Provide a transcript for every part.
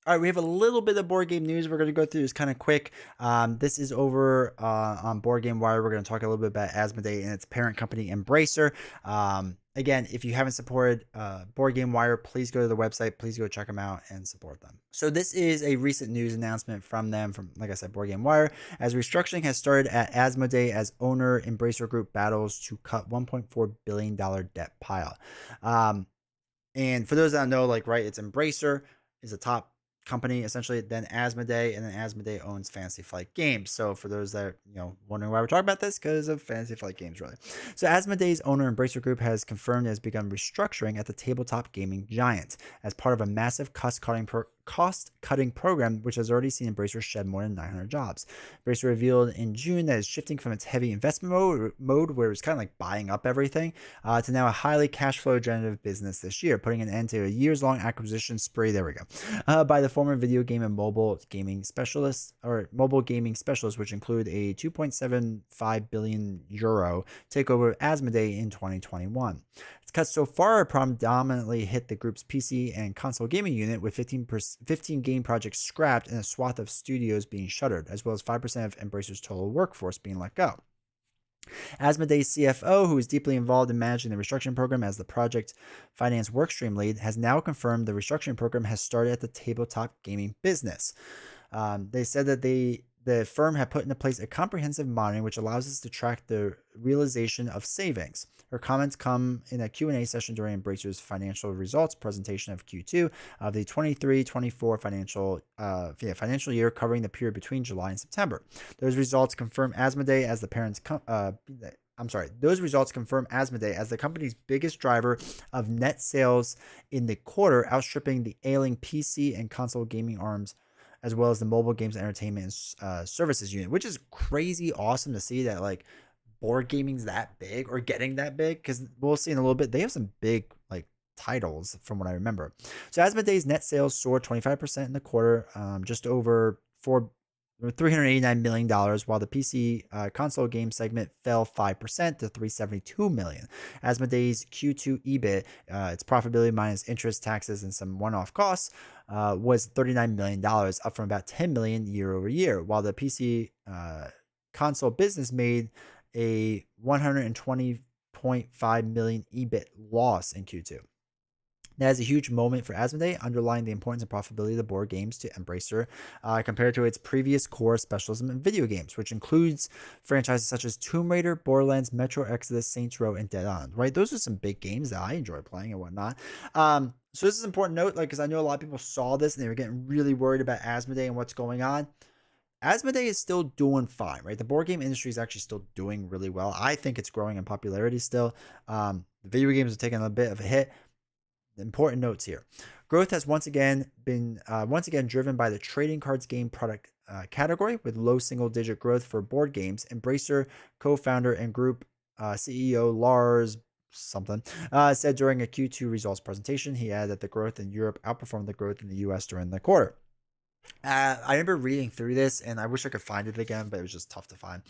All right, we have a little bit of board game news. We're going to go through this kind of quick. This is over on Board Game Wire. We're going to talk a little bit about Asmodee and its parent company, Embracer. Again, if you haven't supported Board Game Wire, please go to the website. Please go check them out and support them. So this is a recent news announcement from them, from, like I said, Board Game Wire, as restructuring has started at Asmodee as owner Embracer Group battles to cut $1.4 billion debt pile. And for those that don't know, like, right, it's Embracer is a top company essentially, then Asmodee, and then Asmodee owns Fantasy Flight Games. So for those that are wondering why we're talking about this, because of Fantasy Flight Games, really. So Asmodee's owner Embracer Group has confirmed it has begun restructuring at the tabletop gaming giant as part of a massive cost-cutting program, which has already seen Embracer shed more than 900 jobs. Embracer revealed in June that it's shifting from its heavy investment mode where it's kind of like buying up everything, to now a highly cash flow generative business this year, putting an end to a years-long acquisition spree. There we go. By the former video game and mobile gaming specialists, which include a 2.75 billion euro takeover of Asmodee in 2021. Its cuts so far predominantly hit the group's PC and console gaming unit, with 15 game projects scrapped and a swath of studios being shuttered, as well as 5% of Embracer's total workforce being let go. Asmodee's CFO, who is deeply involved in managing the restructuring program as the project finance workstream lead, has now confirmed the restructuring program has started at the tabletop gaming business. They said that the firm had put into place a comprehensive monitoring which allows us to track the realization of savings. Her comments come in a Q&A session during Embracer's financial results presentation of Q2 of the 23-24 financial year, covering the period between July and September. Those results confirm Asmodee as the company's biggest driver of net sales in the quarter, outstripping the ailing PC and console gaming arms, as well as the mobile games, entertainment, and services unit, which is crazy awesome to see that, like, board gaming's that big or getting that big, because we'll see in a little bit. They have some big, like, titles from what I remember. So Asmodee's net sales soared 25% in the quarter, just over $389 million, while the PC console game segment fell 5% to $372 million. Asmodee's Q2 EBIT, its profitability minus interest, taxes, and some one-off costs, was $39 million, up from about $10 million year over year, while the PC console business made a $120.5 million EBIT loss in Q2. That is a huge moment for Asmodee, underlying the importance and profitability of the board games to Embracer, compared to its previous core specialism in video games, which includes franchises such as Tomb Raider, Borderlands, Metro Exodus, Saints Row, and Dead Island. Right, those are some big games that I enjoy playing and whatnot. So this is an important note, like, because I know a lot of people saw this and they were getting really worried about Asmodee and what's going on. Asmodee is still doing fine, right? The board game industry is actually still doing really well. I think it's growing in popularity still. The video games are taking a bit of a hit. Important notes here. Growth has once again been driven by the trading cards game product category, with low single-digit growth for board games. Embracer co-founder and group CEO Lars something said during a Q2 results presentation. He added that the growth in Europe outperformed the growth in the US during the quarter. I remember reading through this, and I wish I could find it again, but it was just tough to find.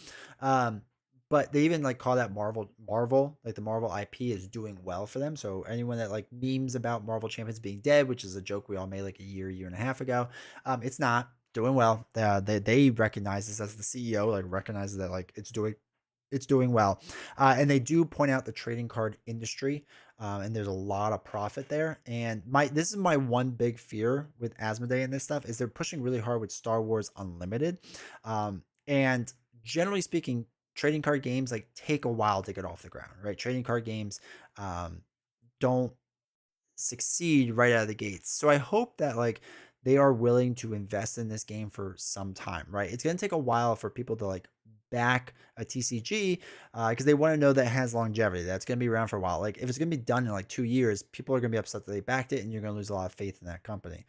But they even, like, call that Marvel, like the Marvel IP is doing well for them. So anyone that, like, memes about Marvel Champions being dead, which is a joke we all made like a year and a half ago, it's not doing well. They recognize this, as the CEO, like, recognizes that, like, it's doing well. And they do point out the trading card industry, and there's a lot of profit there. And this is my one big fear with Asmodee and this stuff, is they're pushing really hard with Star Wars Unlimited. And generally speaking, trading card games, like, take a while to get off the ground, right? Trading card games don't succeed right out of the gates. So I hope that, like, they are willing to invest in this game for some time, right? It's going to take a while for people to, like, back a TCG, because they want to know that it has longevity, that's going to be around for a while. Like, if it's going to be done in like 2 years, people are going to be upset that they backed it, and you're going to lose a lot of faith in that company.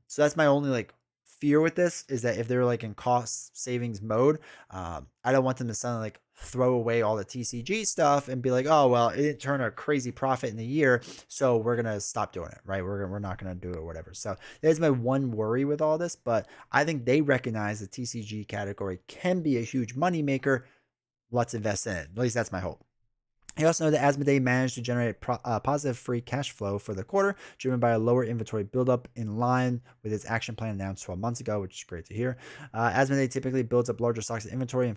So that's my only, like, fear with this, is that if they're, like, in cost savings mode, I don't want them to suddenly, like, throw away all the TCG stuff and be like, oh, well, it didn't turn a crazy profit in a year, so we're going to stop doing it, right? We're not going to do it or whatever. So there's my one worry with all this, but I think they recognize the TCG category can be a huge moneymaker. Let's invest in it. At least that's my hope. He also noted that Asmodee managed to generate positive free cash flow for the quarter, driven by a lower inventory buildup in line with its action plan announced 12 months ago, which is great to hear. Asmodee typically builds up larger stocks of inventory in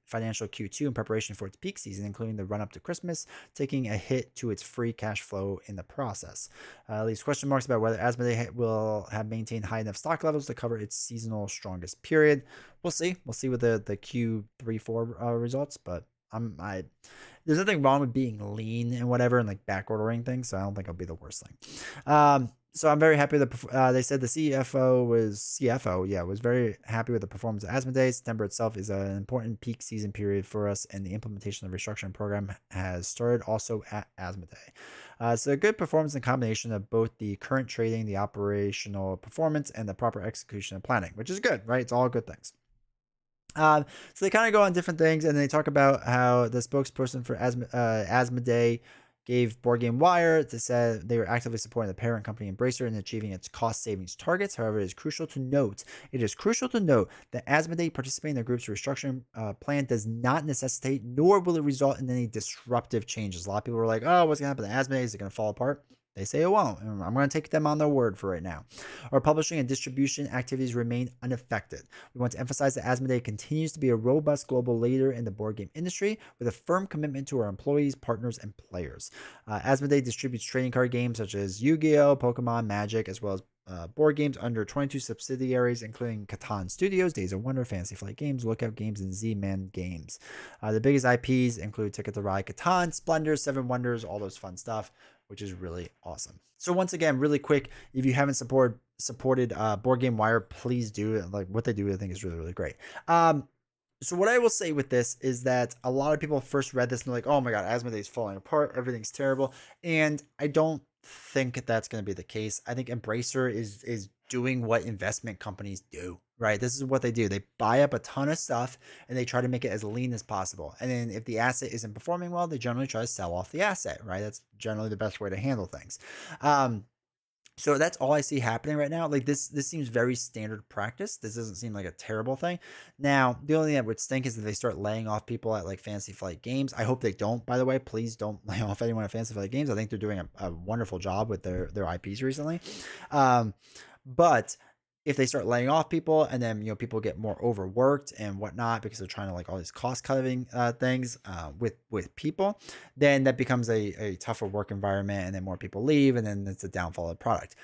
financial Q2 in preparation for its peak season, including the run up to Christmas, taking a hit to its free cash flow in the process. Leaves question marks about whether Asmodee will have maintained high enough stock levels to cover its seasonal strongest period. We'll see. We'll see with the Q3-4 results, but there's nothing wrong with being lean and whatever and like back ordering things, so I don't think it'll be the worst thing. So I'm very happy that they said the CFO was very happy with the performance of Asmodee. September itself is an important peak season period for us, and the implementation of the restructuring program has started also at Asmodee. So a good performance in combination of both the current trading, the operational performance, and the proper execution and planning, which is good, right? It's all good things. So they kind of go on different things, and they talk about how the spokesperson for Asmodee gave Board Game Wire to say they were actively supporting the parent company Embracer in achieving its cost savings targets. However, it is crucial to note that Asmodee participating in the group's restructuring plan does not necessitate, nor will it result in any disruptive changes. A lot of people were like, "Oh, what's going to happen to Asmodee? Is it going to fall apart?" They say it won't. I'm going to take them on their word for right now. Our publishing and distribution activities remain unaffected. We want to emphasize that Asmodee continues to be a robust global leader in the board game industry with a firm commitment to our employees, partners, and players. Asmodee distributes trading card games such as Yu-Gi-Oh!, Pokemon, Magic, as well as board games under 22 subsidiaries, including Catan Studios, Days of Wonder, Fantasy Flight Games, Lookout Games, and Z-Man Games. The biggest IPs include Ticket to Ride, Catan, Splendor, Seven Wonders, all those fun stuff, which is really awesome. So once again, really quick, if you haven't supported Board Game Wire, please do. Like what they do, I think is really, really great. So what I will say with this is that a lot of people first read this and they're like, oh my God, Asmodee is falling apart. Everything's terrible. And I don't think that's going to be the case. I think Embracer is doing what investment companies do, right? This is what they do. They buy up a ton of stuff and they try to make it as lean as possible. And then if the asset isn't performing well, they generally try to sell off the asset, right? That's generally the best way to handle things. So that's all I see happening right now. Like this seems very standard practice. This doesn't seem like a terrible thing. Now, the only thing that would stink is that they start laying off people at like Fantasy Flight Games. I hope they don't, by the way. Please don't lay off anyone at Fantasy Flight Games. I think they're doing a wonderful job with their IPs recently. But if they start laying off people and then people get more overworked and whatnot because they're trying to like all these cost cutting things with people, then that becomes a tougher work environment, and then more people leave, and then it's a downfall of the product.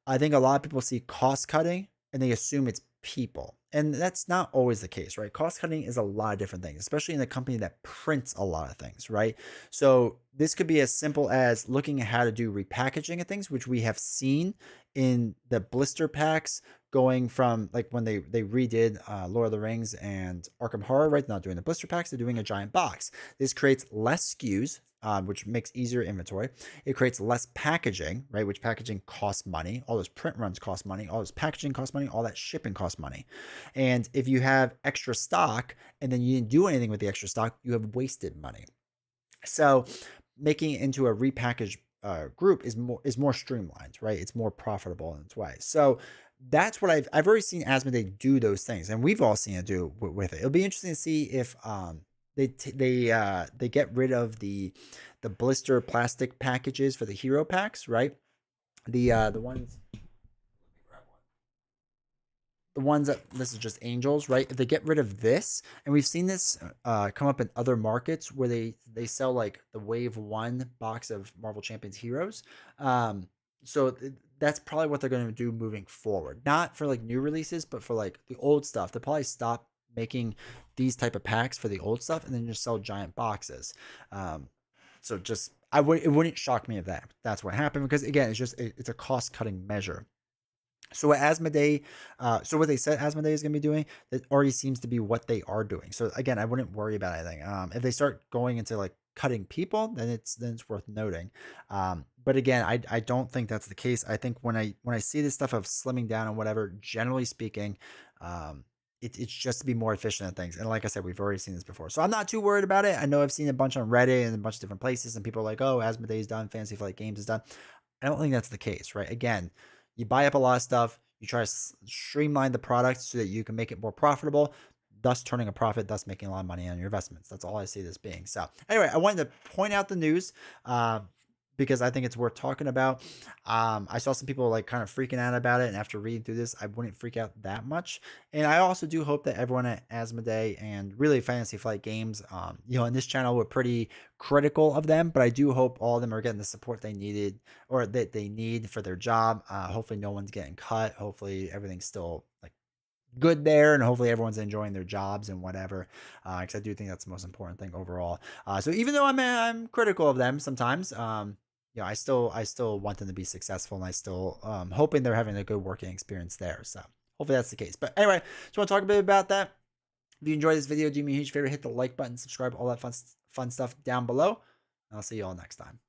I think a lot of people see cost cutting and they assume it's people, and that's not always the case, right? Cost cutting is a lot of different things, especially in a company that prints a lot of things, right? So this could be as simple as looking at how to do repackaging of things, which we have seen in the blister packs, going from like when they redid Lord of the Rings and Arkham Horror, right? They're not doing the blister packs, they're doing a giant box. This creates less SKUs, which makes easier inventory. It creates less packaging, right? Which packaging costs money. All those print runs cost money. All those packaging costs money. All that shipping costs money. And if you have extra stock and then you didn't do anything with the extra stock, you have wasted money. So making it into a repackaged group is more streamlined, right? It's more profitable in its way. So that's what I've already seen Asmodee do those things, and we've all seen it do with it. It'll be interesting to see if they get rid of the blister plastic packages for the hero packs, right? The ones that this is just angels, right? If they get rid of this, and we've seen this come up in other markets where they sell like the wave 1 box of Marvel Champions heroes. So that's probably what they're going to do moving forward, not for like new releases, but for like the old stuff. They'll probably stop making these type of packs for the old stuff and then just sell giant boxes. So just it wouldn't shock me if that's what happened, because again, it's a cost cutting measure. So what Asmodee, what they said Asmodee is going to be doing, that already seems to be what they are doing. So again, I wouldn't worry about anything. If they start going into like cutting people, then it's worth noting. But again, I don't think that's the case. I think when I see this stuff of slimming down and whatever, generally speaking, it's just to be more efficient at things. And like I said, we've already seen this before. So I'm not too worried about it. I know I've seen a bunch on Reddit and a bunch of different places, and people are like, oh, Asmodee is done, Fantasy Flight Games is done. I don't think that's the case, right? Again, you buy up a lot of stuff, you try to streamline the product so that you can make it more profitable. thus turning a profit, thus making a lot of money on your investments. That's all I see this being. So anyway, I wanted to point out the news because I think it's worth talking about. I saw some people like kind of freaking out about it, and after reading through this, I wouldn't freak out that much. And I also do hope that everyone at Asmodee and really Fantasy Flight Games, in this channel, we're pretty critical of them, but I do hope all of them are getting the support they needed or that they need for their job. Hopefully, no one's getting cut. Hopefully, everything's still like good there, and hopefully everyone's enjoying their jobs and whatever, because I do think that's the most important thing overall. So even though I'm critical of them sometimes, I still want them to be successful, and I still hoping they're having a good working experience there. So hopefully that's the case. But anyway, just want to talk a bit about that. If you enjoyed this video, do me a huge favor, hit the like button, subscribe, all that fun stuff down below, and I'll see you all next time.